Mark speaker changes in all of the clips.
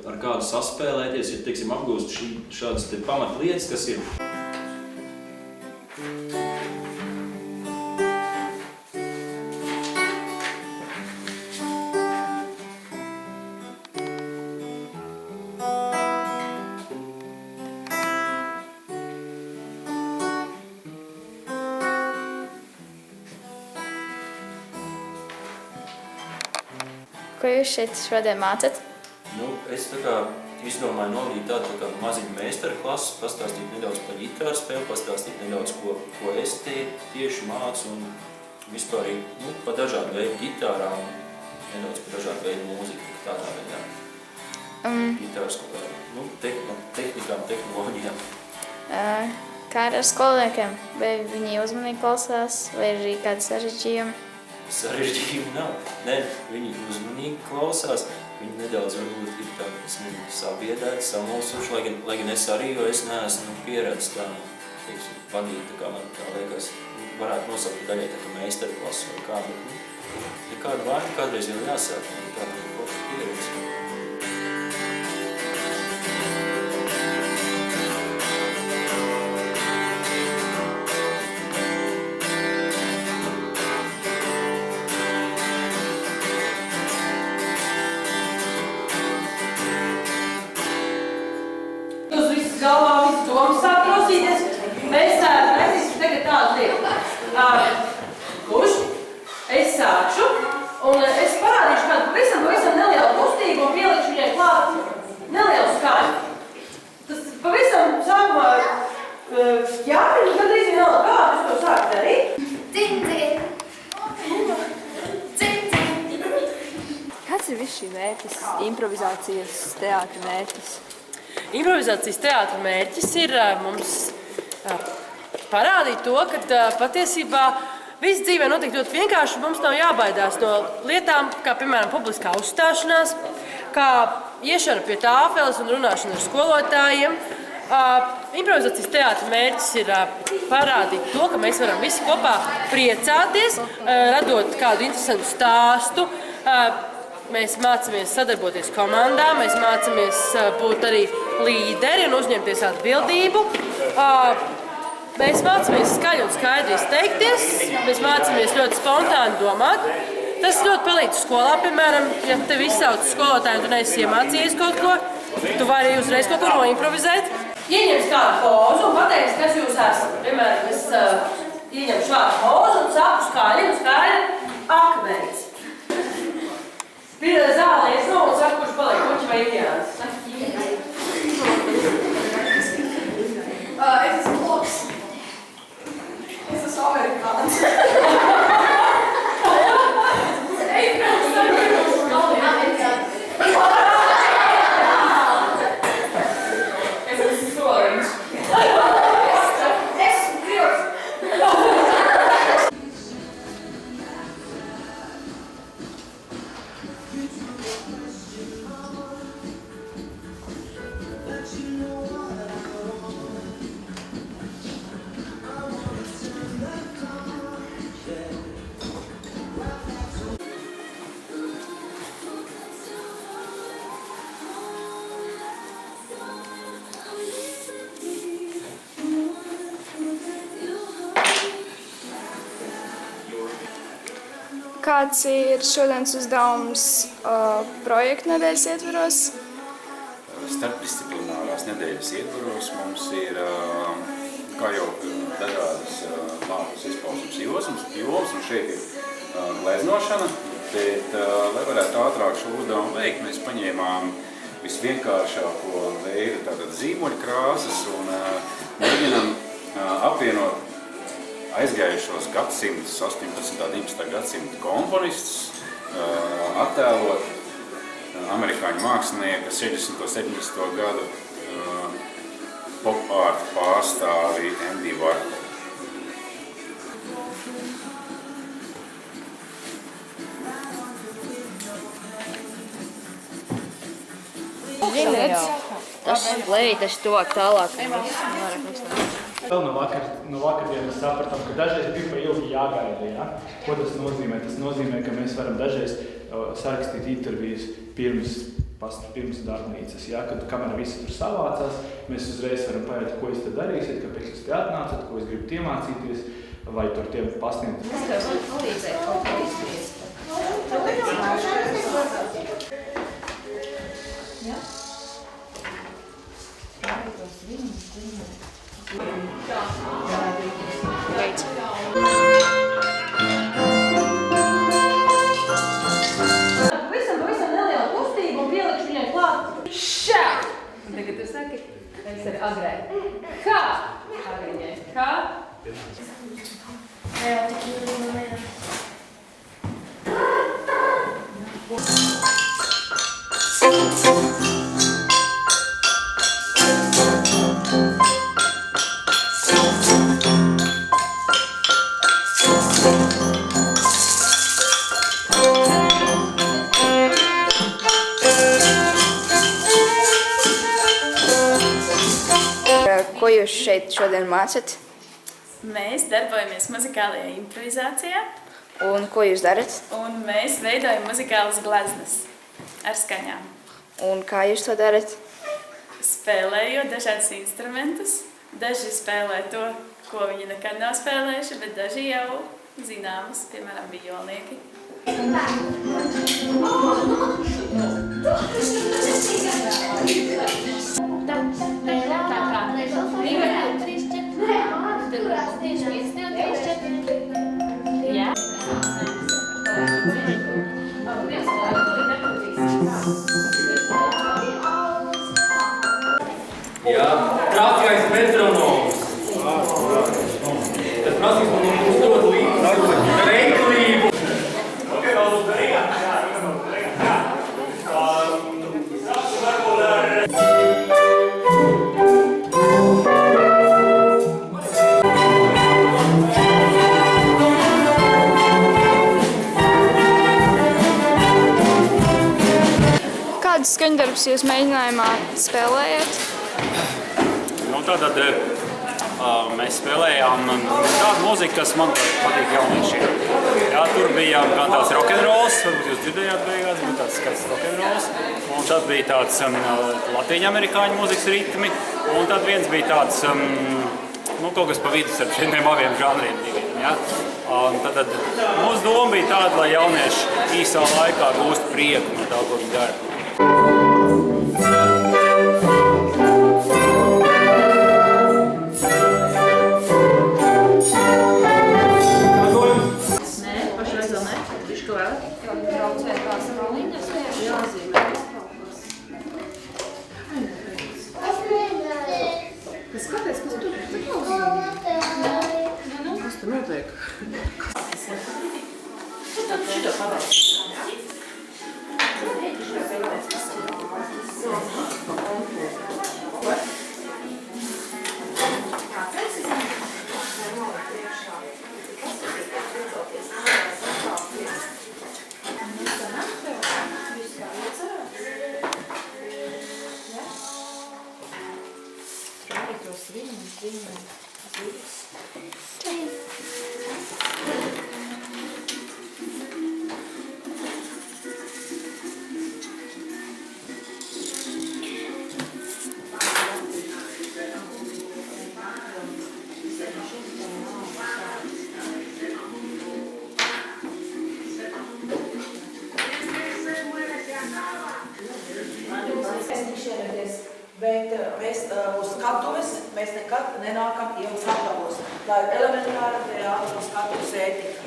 Speaker 1: ar kādu saspēlēties, ja, teiksim, apgūst šādas pamatlietas, kas ir.
Speaker 2: Ko jūs šeit šodien mācat?
Speaker 1: Es izdomāju novadīt tādu maziņu meistarklases, pastāstīt nedaudz par ģitāru spēli, pastāstīt nedaudz, ko es tieši mācu un vispār par dažādu veidu ģitārām, nedaudz par dažādu veidu mūziku, tādā veidā. Ģitāras kaut kādām tehnikām, tehnoloģijām.
Speaker 2: Kā ar skolniekiem? Vai viņi uzmanīgi klausās, vai ir arī kādi sarežģījumi?
Speaker 1: Sarežģījumi nav. Nē, viņi uzmanīgi klausās. Viņi nedaudz varbūt ir tādi sabiedēti, samulsuši, lai gan es arī, jo es neesmu pieredzis tā, vadīt, tā kā man tā liekas, varētu nosaukt daļai tā kā meistarklasu vai kādu. Ja kādu vārdu kādreiz jau jāsāk, tāda ir forša pieredze.
Speaker 3: Galvā visu domu sāk klausīties. Mēs taisīsim tagad tādu lietu. Kurš? Es sākšu, un es parādīšu kādu pavisam nelielu kustību un pielikšu viņai klāt nelielu skaņu. Tas pavisam sākumā jāpirms gandrīz nav kā, es to sāku darīt.
Speaker 4: Kāds ir viss šī mērķis, improvizācijas teātra mērķis?
Speaker 3: Improvizācijas teātra mērķis ir mums parādīt to, ka patiesībā viss dzīvē notiek ļoti vienkārši, mums nav jābaidās no lietām, kā piemēram publiskā uzstāšanās, kā iešana pie tāfeles un runāšana ar skolotājiem. Improvizācijas teātra mērķis ir parādīt to, ka mēs varam visi kopā priecāties, radot kādu interesantu stāstu. Mēs mācāmies sadarboties komandā, mēs mācāmies būt arī līderi un uzņemties atbildību. Mēs mācāmies skaļi un skaidri izteikties, mēs mācāmies ļoti spontāni domāt. Tas ļoti palīdz skolā, piemēram, ja tevi izsauc skolotāji un tu neesi iemācījies kaut ko, tu vari uzreiz kaut ko noimprovizēt. Ieņems kādu pozu un pateiks, kas jūs esat. Piemēram, es ieņemu šādu pozu un saku skaļi un skaidri akmenis. Pirmā zāle ies no un saka, kurš paliek, kuķi vai indiāns?
Speaker 5: Es esmu loks. Es esmu amerikāns.
Speaker 3: Es esmu soliņš.
Speaker 5: Es esmu krivs.
Speaker 2: Kāds ir šodienas uzdevums projektu nedēļas ietvaros?
Speaker 6: Starpdisciplinārās nedēļas ietvaros mums ir, kā jau dažādas mākslas izpausmes jomas, un šeit ir gleznošana, bet, lai varētu ātrāk šo uzdevumu veikt, mēs paņēmām visvienkāršāko veidu, tātad zīmoļkrāsas, un mēģinam apvienot aizgājušos gadsimtus, 18. un 19. gadsimta komponistus, attēlot amerikāņu mākslinieka 60. un 70. gadu pop art pārstāvi Andy Warhol.
Speaker 4: Tas lejas tuvāk tālāk.
Speaker 7: Vēl no vakardienas sapratām, ka dažreiz bija pa ilgi jāgaida. Ja? Ko tas nozīmē? Tas nozīmē, ka mēs varam dažreiz sarakstīt intervijas pirms pirms darbnīcas, ja, kad kamēr visi tur savācās, mēs uzreiz varam pajautāt, ko jūs te darīsiet, kāpēc jūs te atnācat, ko jūs gribat iemācīties, vai tur tiem pasniegt.
Speaker 5: Es tev varu palīdzēt kaut ko izspriest. Ja?
Speaker 2: Beidz.
Speaker 3: Pavisam neliela kustība un pielikšu viņai klāt. Šā! Un tagad tu saki, es arī agrē. Kā? Agriņai. Kā?
Speaker 4: Ko jūs šeit šodien mācat?
Speaker 8: Mēs darbojamies muzikālajā improvizācijā,
Speaker 4: Un ko jūs darat?
Speaker 8: un mēs veidojam muzikālas gleznas ar skaņām.
Speaker 4: Un kā jūs to darat?
Speaker 8: Spēlējot dažādus instrumentus, daži spēlē to, ko viņi nekad nav spēlējuši, bet daži jau zināmas, piemēram, violnieki.
Speaker 1: Jā, trākais metronoms. Tas prasīs man mums dot līdzi reiklību.
Speaker 2: Kādus skaņdarbus jūs mēģinājumā spēlējat?
Speaker 9: Nu, tātad mēs spēlējām tādu mūziku, kas man patīk jauniešiem. Jā, tur bija gan tāds rock'n'rolls, varbūt jūs dzirdējāt beigās, bija tāds skaists rock'n'rolls. Un tad bija tāds latīņamerikāņu mūzikas ritmi, un tad viens bija tāds, nu, kaut kas pa vidus ar šiem abiem žanriem diviem, jā. Un tad mūsu doma bija tāda, lai jaunieši īsā laikā gūst prieku no tā, ko viņi dara.
Speaker 5: Bet mēs uz skatuves mēs nekad nenākam ielas apgabos. Tā ir elementāra teātra skatuves ētika.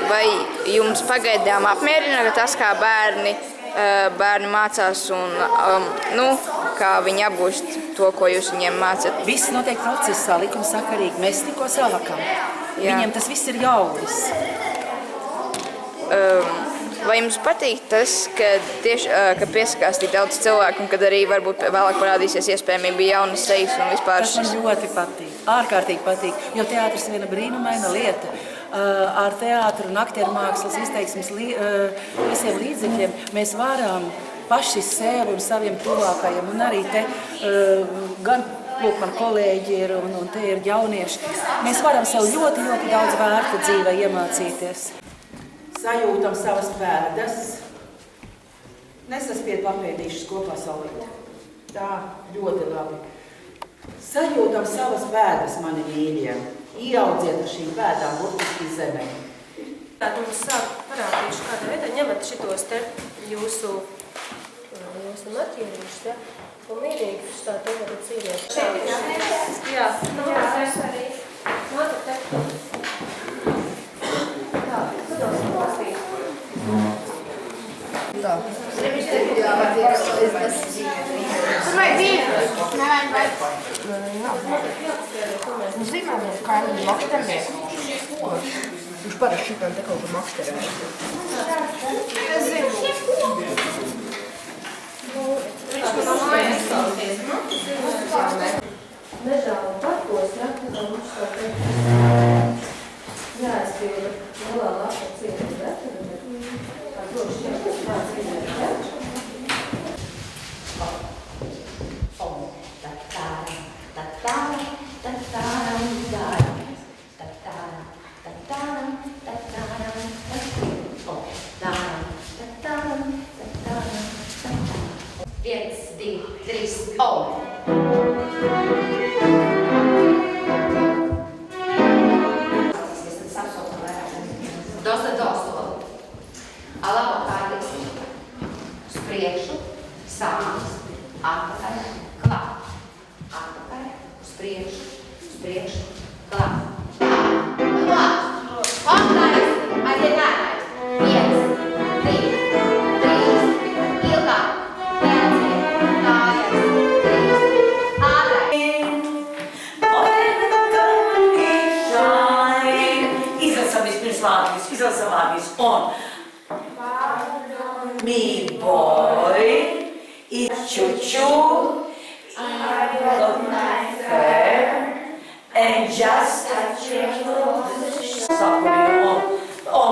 Speaker 4: Vai jums pagaidām apmierina tas, kā bērni mācās un kā viņi apgūst to, ko jūs viņiem mācat?
Speaker 5: Viss notiek procesā, likumsakarīgi. Mēs tikko sākam. Viņiem tas viss ir jaunis.
Speaker 4: Vai jums patīk tas, ka piesakās tik daudz cilvēku un kad arī varbūt vēlāk parādīsies iespējamība jaunas sejas un vispār?
Speaker 5: Tas man ļoti patīk, ārkārtīgi patīk, jo teātris ir viena brīnumaina lieta. Ar teātru un aktieru mākslas izteiksmes visiem līdzekļiem mēs varam paši sev un saviem tuvākajiem. Un arī te gan lūk, man kolēģi ir un te ir jaunieši. Mēs varam sev ļoti, ļoti daudz vērta dzīvē iemācīties. Sajūtam savas pēdas. Nesaspied papēdīšas kopā saulīt. Tā, ļoti labi. Sajūtam savas pēdas, mani mīļie. Ieaudziet ar šīm pēdām burtiski zemē.
Speaker 3: Tātad mums sāk parādīšu, kādā veidā ņemat šitos te jūsu maķierīšus, ja? Un mierīgi tā te varat cīrēt. Jā, es arī. Nākat te. Tā, sadosim pastīt. Tā.
Speaker 10: Tur vajag vīru. Nevajag vajag. Nu, zīmēmies, kā ir makšternieku. Viņš parasti šitām te kaut kā makšterē. Es zinu. Viņš man mājas stāties.
Speaker 3: Nežāli parkos, ja? Tā mums tā te jāizpilda lielā lapa cieta, bet ar droši ķerties kāds vienēt, ja?
Speaker 10: Viens, divi, trīs, o! Dosa doso. Alabo pārliksi. Uz priekšu, sāmas, atpakaļ, klāt. Atpakaļ, uz priekšu, klāt. Klāt. Kontais, atļienārais. 1, 2, 3, ilgāk.
Speaker 5: Izlasam vārdus un me boy is choo-choo I love my hair and just touch your clothes. On